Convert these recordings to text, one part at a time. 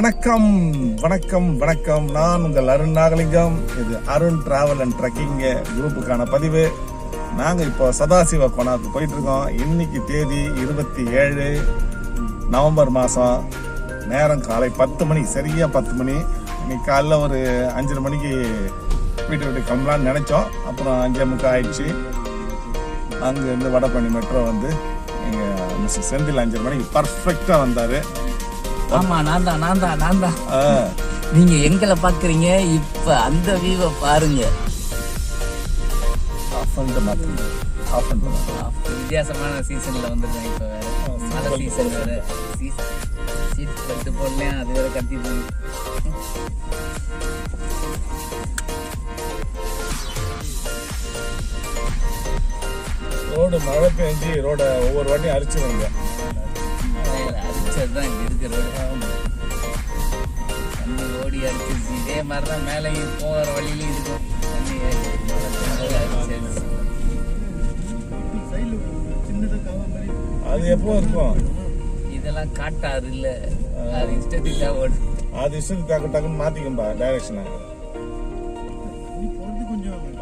வணக்கம் வணக்கம் வணக்கம். நான் உங்கள் அருண் நாகலிங்கம். இது அருண் டிராவல் அண்ட் ட்ரக்கிங் குரூப்புக்கான பதிவு. நாங்கள் இப்போ சதாசிவ கோனாவுக்கு போயிட்டு இருக்கோம். இன்னைக்கு தேதி 27 நவம்பர் மாதம். நேரம் காலை 10 மணி, சரியா 10 மணி. இன்னைக்கு காலைல ஒரு 5:30 மணிக்கு வீட்டு விட்டு கிளம்பலான்னு நினைச்சோம். அப்புறம் 5:45 ஆயிடுச்சு. அங்கேருந்து வடபழனி மெட்ரோ வந்து எங்கள் மிஸ்டர் செந்தில் 5:30 மணிக்கு பர்ஃபெக்டாக வந்தார். ஆமா, நான் தான். நீங்க எங்களை பாக்குறீங்க, இப்ப அந்த வியூவை பாருங்க. வித்தியாசமான சீசன்ல வந்துருக்கேன். இப்ப வேற மழை சீசன் வேற, சீட் கட்டு போடலையா, அது வேற கட்டி போகுது. ரோடு மழை பெஞ்சு ரோட ஒவ்வொரு வாட்டியும் அரிச்சிருங்க. அரிச்சதுதான் இங்க இருக்கு ரோடு. தண்ணி ஓடி அரிச்சிருச்சு. இதே மாதிரிதான் மேலேயும் போகிற வழியிலையும் இருக்கும். தண்ணி அது எப்போ இருக்கும்? இதெல்லாம் காட்டாறு இல்ல, அது இஷ்டத்துக்கு தான் ஓடும். அது இஷ்டத்துக்கு டக்குன்னு மாத்திக்கும்பா டைரக்ஷனை.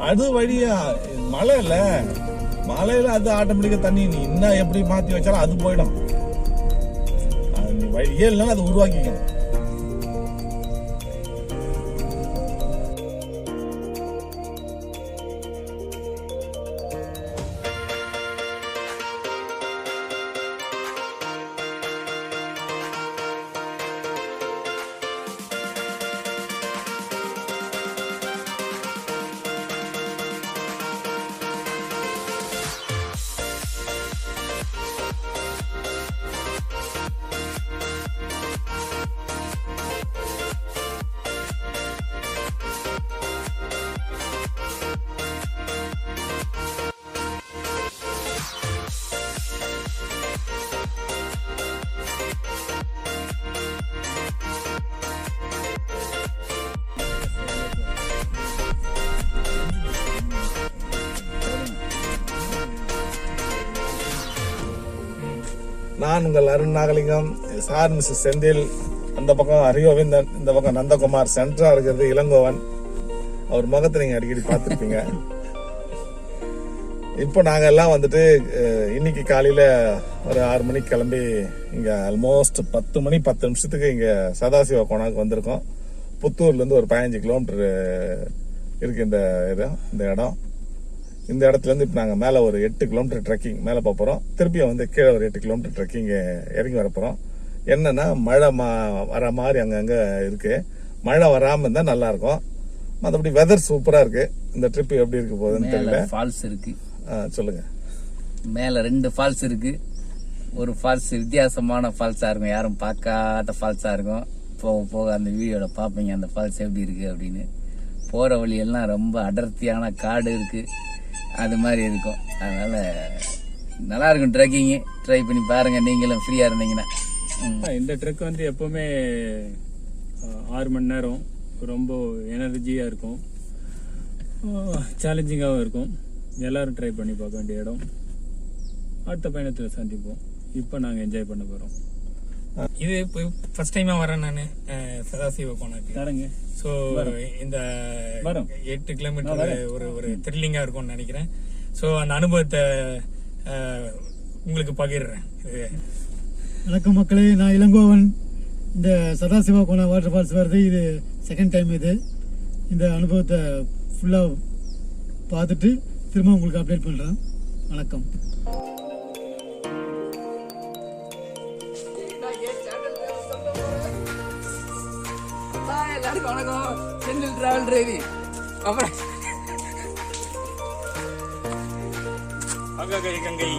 அது வழியா மழை இல்ல, மழையில அது ஆட்டோமேட்டிக்கா தண்ணி நீ இன்னும் எப்படி மாத்தி வச்சாலும் அது போயிடும். அது வழியே இல்லைன்னா அது உருவாக்கிக்கணும். நான் உங்கள் அருண் நாகலிங்கம். Sir mister Senthil. அந்த பக்கம் ஹரிகோவிந்தன், இந்த பக்கம் நந்தகுமார். சென்டரா இருக்கிறது இளங்கோவன். அவர் முகத்தை நீங்க அடிக்கடி பார்த்துருப்பீங்க. இப்போ நாங்க எல்லாம் வந்துட்டு இன்னைக்கு காலையில ஒரு 6 மணிக்கு கிளம்பி இங்க ஆல்மோஸ்ட் 10 மணி 10 நிமிஷத்துக்கு இங்க சதாசிவ கோனாவுக்கு வந்திருக்கோம். புத்தூர்ல இருந்து ஒரு 15 கிலோமீட்டர் இருக்கு இந்த இடம். இந்த இடத்துல இருந்து இப்போ நாங்கள் மேலே ஒரு 8 கிலோமீட்டர் ட்ரெக்கிங் மேலே போகிறோம். திருப்பியும் வந்து கீழே ஒரு 8 கிலோமீட்டர் ட்ரெக்கிங் இறங்கி வரப்போகிறோம். என்னன்னா மழை வர மாதிரி அங்கங்கே இருக்கு. மழை வராமல் இருந்தால் நல்லா இருக்கும். மற்றபடி வெதர் சூப்பராக இருக்கு. இந்த ட்ரிப் எப்படி இருக்கு போகுதுன்னு தெரியல. ஃபால்ஸ் இருக்கு, சொல்லுங்க. மேலே 2 ஃபால்ஸ் இருக்கு. ஒரு ஃபால்ஸ் வித்தியாசமான ஃபால்ஸாக இருக்கும், யாரும் பார்க்காத ஃபால்ஸாக இருக்கும். போக போக அந்த வீடியோட பார்ப்பீங்க அந்த ஃபால்ஸ் எப்படி இருக்கு அப்படின்னு. போகிற வழியெல்லாம் ரொம்ப அடர்த்தியான காடு இருக்கு, அது மாதிரி இருக்கும். அதனால நல்லா இருக்கும் ட்ரெக்கிங்கு. ட்ரை பண்ணி பாருங்க நீங்களும் ஃப்ரீயா இருந்தீங்கன்னா. இந்த ட்ரெக் வந்து எப்பவுமே 6 மணி நேரம் ரொம்ப எனர்ஜியா இருக்கும், சேலஞ்சிங்காகவும் இருக்கும். எல்லாரும் ட்ரை பண்ணி பார்க்க வேண்டிய இடம். அடுத்த பயணத்தில் சந்திப்போம். இப்போ நாங்கள் என்ஜாய் பண்ண போறோம். இது ஃபர்ஸ்ட் டைமா வரேன் நான் சதாசிவ கோனாக்கு. தரங்க. ஸோ இந்த 8 கிலோமீட்டர் ஒரு த்ரில்லிங்கா இருக்கும்னு நினைக்கிறேன். ஸோ அந்த அனுபவத்தை உங்களுக்கு பகிர்றேன். வணக்கம் மக்களே, நான் இளங்கோவன். இந்த சதாசிவ கோனா வாட்டர் ஃபால்ஸ் வருது, இது செகண்ட் டைம். இந்த அனுபவத்தை ஃபுல்லா பார்த்துட்டு திரும்ப உங்களுக்கு அப்டேட் பண்றேன். வணக்கம். எல்லாருக்கும் வணக்கம். Senthil travel driving. அப்புறம் அகாகை கங்கை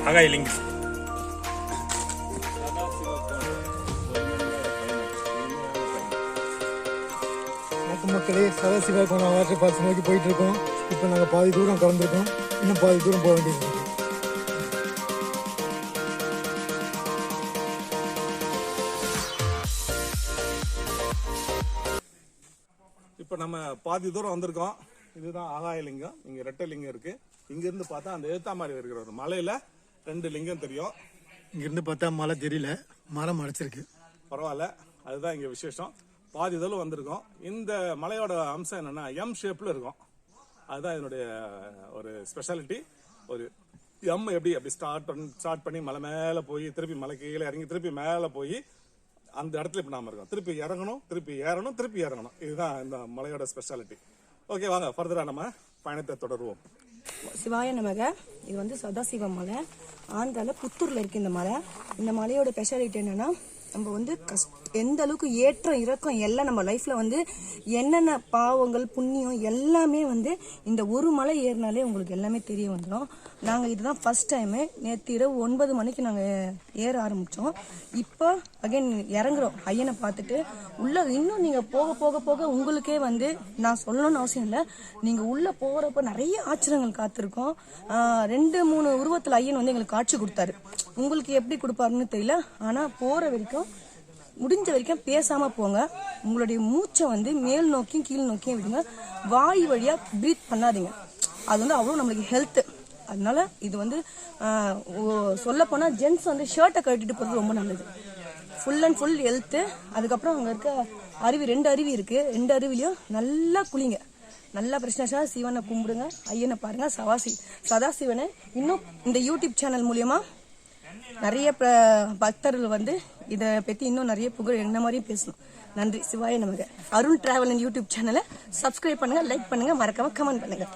அகாய் லிங்க். வணக்கம் மக்களே, சதாசிவ கோனா வாட்டர் ஃபால்ஸ் நோக்கி போயிட்டு இருக்கோம். இப்போ நாங்கள் பாதி தூரம் கலந்துருக்கோம், இன்னும் பாதி தூரம் போக வேண்டியது. இப்போ நம்ம பாதி தூரம் வந்திருக்கோம். இதுதான் ஆகாய லிங்கம். இங்க ரெட்டை லிங்கம் இருக்கு. இங்க இருந்து பார்த்தா அந்த எழுத்தா மாதிரி இருக்கிற ஒரு மலையில 2 லிங்கம் தெரியும். இங்கிருந்து பார்த்தா மழை தெரியல, மரம் அடைச்சிருக்கு. பரவாயில்ல, அதுதான் இங்கே விசேஷம். பாதி இதெல்லாம் வந்திருக்கோம். இந்த மலையோட அம்சம் என்னன்னா எம் ஷேப்பில் இருக்கும். அதுதான் இதனுடைய ஒரு ஸ்பெஷாலிட்டி. ஒரு எம் அப்படி ஸ்டார்ட் பண்ணி மலை மேலே போய் திருப்பி மலை கீழே இறங்கி திருப்பி மேலே போய் அந்த இடத்துல இப்போ நாம இருக்கோம். திருப்பி இறங்கணும், திருப்பி ஏறணும், திருப்பி இறங்கணும். இதுதான் இந்த மலையோட ஸ்பெஷாலிட்டி. ஓகே, வாங்க ஃபர்தராக நம்ம பயணத்தை தொடருவோம். சிவாய நமக. இது வந்து சதாசிவ மலை, ஆந்திரால புத்தூர்ல இருக்கு இந்த மலை. இந்த மலையோட ஸ்பெஷாலிட்டி என்னன்னா, நம்ம வந்து எந்த அளவுக்கு ஏற்றம் இறக்கம் எல்லாம் நம்ம லைஃப்ல வந்து என்னென்ன பாவங்கள் புண்ணியம் எல்லாமே வந்து இந்த ஒரு மலை ஏறினாலே உங்களுக்கு எல்லாமே தெரிய வந்துடும். நாங்கள் இதுதான் ஃபர்ஸ்ட் டைமு. நேற்று இரவு 9 மணிக்கு நாங்கள் ஏற ஆரம்பித்தோம். இப்போ அகைன் இறங்குறோம். ஐயனை பார்த்துட்டு உள்ள இன்னும் நீங்கள் போக போக போக உங்களுக்கே வந்து நான் சொல்லணும்னு அவசியம் இல்லை. நீங்கள் உள்ளே போகிறப்ப நிறைய ஆச்சரியங்கள் காத்திருக்கோம். 2-3 உருவத்தில் ஐயன் வந்து எங்களுக்கு காட்சி கொடுத்தாரு. உங்களுக்கு எப்படி கொடுப்பாருன்னு தெரியல. ஆனால் போகிற வரைக்கும் முடிஞ்ச வரைக்கும் பேசாம போங்க. உங்களுடைய மூச்சை வந்து மேல் நோக்கியும் கீழ் நோக்கியும் விடுங்க. வாய் வழியா பிரீத் பண்ணாதீங்க. அது வந்து அவ்வளோ நம்மளுக்கு ஹெல்த். அதனால இது வந்து சொல்ல போனா ஜென்ஸ் வந்து ஷர்ட்டை கட்டிட்டு போறது ரொம்ப நல்லது. Full and full health. அதுக்கப்புறம் அங்க இருக்க அருவி 2 அருவி இருக்கு. 2 அருவிலையும் நல்லா குளிங்க. நல்லா பிரச்சனை சிவனை கும்பிடுங்க. ஐயனை பாருங்க. சதாசிவனை இன்னும் இந்த யூடியூப் சேனல் மூலியமா நிறைய பக்தர்கள் வந்து இதை பற்றி இன்னும் நிறைய புகழ் என்ன மாதிரியும் பேசணும். நன்றி. சிவாய நமக. அருண் டிராவல் அண்ட் யூடியூப் சேனலை சப்ஸ்கிரைப் பண்ணுங்க, லைக் பண்ணுங்க, மறக்காம கமெண்ட் பண்ணுங்க.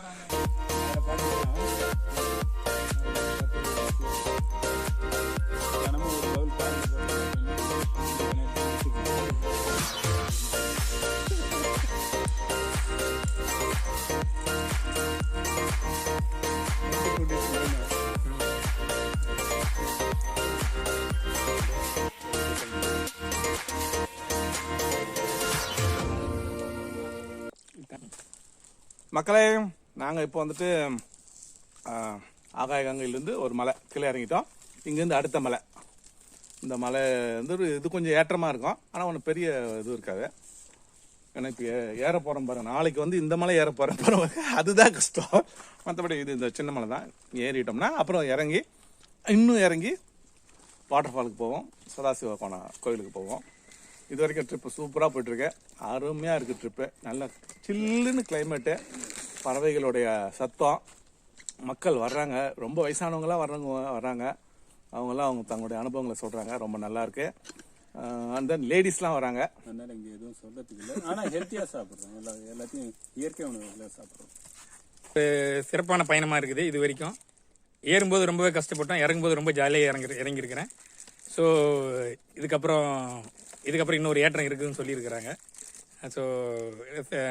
மக்களே, நாங்கள் இப்போ வந்துட்டு ஆகாயகங்கையிலேருந்து ஒரு மலை கீழே இறங்கிட்டோம். இங்கேருந்து அடுத்த மலை. இந்த மலை வந்து இது கொஞ்சம் ஏற்றமாக இருக்கும். ஆனால் ஒன்றும் பெரிய இது இருக்காது. ஏன்னா இப்போ ஏற போகிறோம் பாருங்க. நாளைக்கு வந்து இந்த மலை ஏற போகிறேன் பாருங்க. அதுதான் கஷ்டம். மற்றபடி இது இந்த சின்ன மலை தான். ஏறிட்டோம்னா அப்புறம் இன்னும் இறங்கி வாட்டர் ஃபாலுக்கு போவோம். சதாசிவ கோயிலுக்கு போவோம். இது வரைக்கும் ட்ரிப்பு சூப்பராக போயிட்டுருக்கு. அருமையாக இருக்குது ட்ரிப்பு. நல்ல சில்லுன்னு கிளைமேட்டு, பறவைகளுடைய சத்தம், மக்கள் வர்றாங்க. ரொம்ப வயசானவங்களாம் வர்றாங்க. அவங்களாம் அவங்க தங்களுடைய அனுபவங்களை சொல்கிறாங்க. ரொம்ப நல்லாயிருக்கு. அண்ட் தென் லேடிஸ்லாம் வராங்க. அதனால இங்கே எதுவும் சொல்கிறதுக்கு இல்லை. ஆனால் ஹெல்த்தியாக சாப்பிட்றோம். எல்லாத்தையும் இயற்கை உணவுகளை சாப்பிட்றோம். சிறப்பான பயணமாக இருக்குது. இது வரைக்கும் ஏறும்போது ரொம்பவே கஷ்டப்பட்டோம். இறங்கும்போது ரொம்ப ஜாலியாக இறங்கியிருக்கிறேன். ஸோ இதுக்கப்புறம் இன்னொரு ஏற்றம் இருக்குதுன்னு சொல்லியிருக்கிறாங்க. ஸோ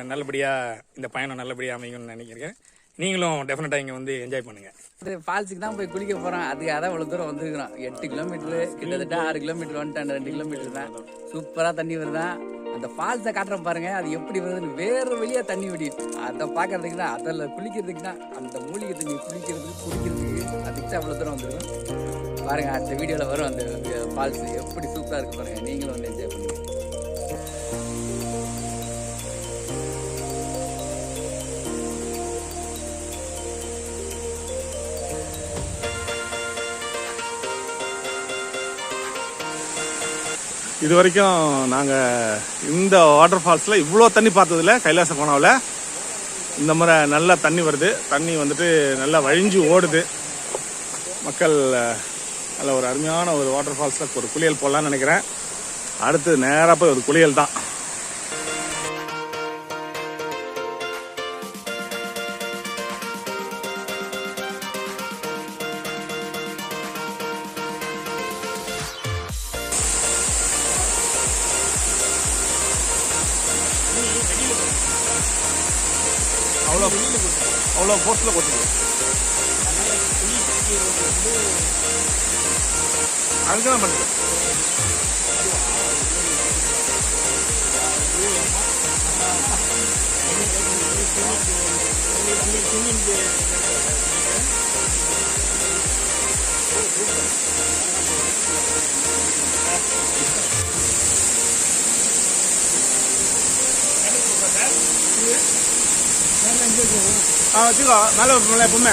நல்லபடியாக இந்த பயணம் நல்லபடியாக அமையும்னு நினைக்கிறேன். நீங்களும் டெஃபினட்டாக இங்கே வந்து என்ஜாய் பண்ணுங்கள். ஃபால்ஸுக்கு தான் போய் குளிக்க போகிறோம். அதுக்காக தான் இவ்வளோ தூரம் வந்துருக்கிறோம். 8 கிலோமீட்டரு, கிட்டத்தட்ட 6 கிலோமீட்டர் வந்துட்டேன். 2 கிலோமீட்டர் தான். சூப்பராக தண்ணி வருதான். அந்த ஃபால்ஸை காட்டுறோம் பாருங்க. அது எப்படி வருதுன்னு வேறு வழியாக தண்ணி வெடிட்டு அதை பார்க்கறதுக்கு தான், அதில் குளிக்கிறதுக்கு தான், அந்த மூலிகை தண்ணி குடிக்கிறதுக்கு அதுக்கு தான் அவ்வளோ தூரம் வந்துருக்கோம். பாருங்க, அடுத்த வீடியோவில் வரும் அந்த ஃபால்ஸ் எப்படி சூப்பராக இருக்கு பாருங்க. நீங்களும் வந்து என்ஜாய் பண்ணுங்க. இது வரைக்கும் நாங்கள் இந்த வாட்டர் ஃபால்ஸில் இவ்வளோ தண்ணி பார்த்ததில்ல. கைலாச கோணாவில் இந்த முறை நல்லா தண்ணி வருது. தண்ணி வந்துட்டு நல்லா வழிஞ்சு ஓடுது. மக்கள் நல்ல ஒரு அருமையான ஒரு வாட்டர் ஃபால்ஸில் ஒரு குளியல் போடலான்னு நினைக்கிறேன். அடுத்து நேராக போய் ஒரு குளியல் தான். அவ்வளோ ஃபோர்ஸில் கொட்டுது. அதுதான் பண்ணுது.这个拿来不卖。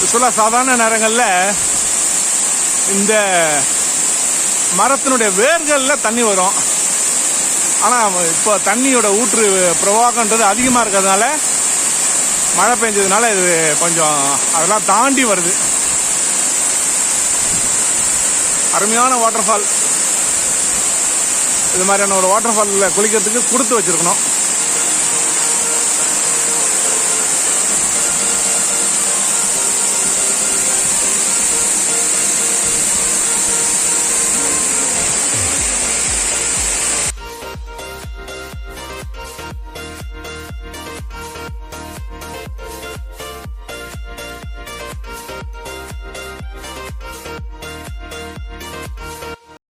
யூஸ்வலாக சாதாரண நேரங்களில் இந்த மரத்தினுடைய வேர்களில் தண்ணி வரும். ஆனால் இப்போ தண்ணியோட ஊற்று பிரவாகன்றது அதிகமாக இருக்கிறதுனால, மழை பெஞ்சதுனால இது கொஞ்சம் அதெல்லாம் தாண்டி வருது. அருமையான வாட்டர் ஃபால். இது மாதிரியான ஒரு வாட்டர் ஃபாலில் குளிக்கிறதுக்கு கொடுத்து வச்சிருக்கணும்.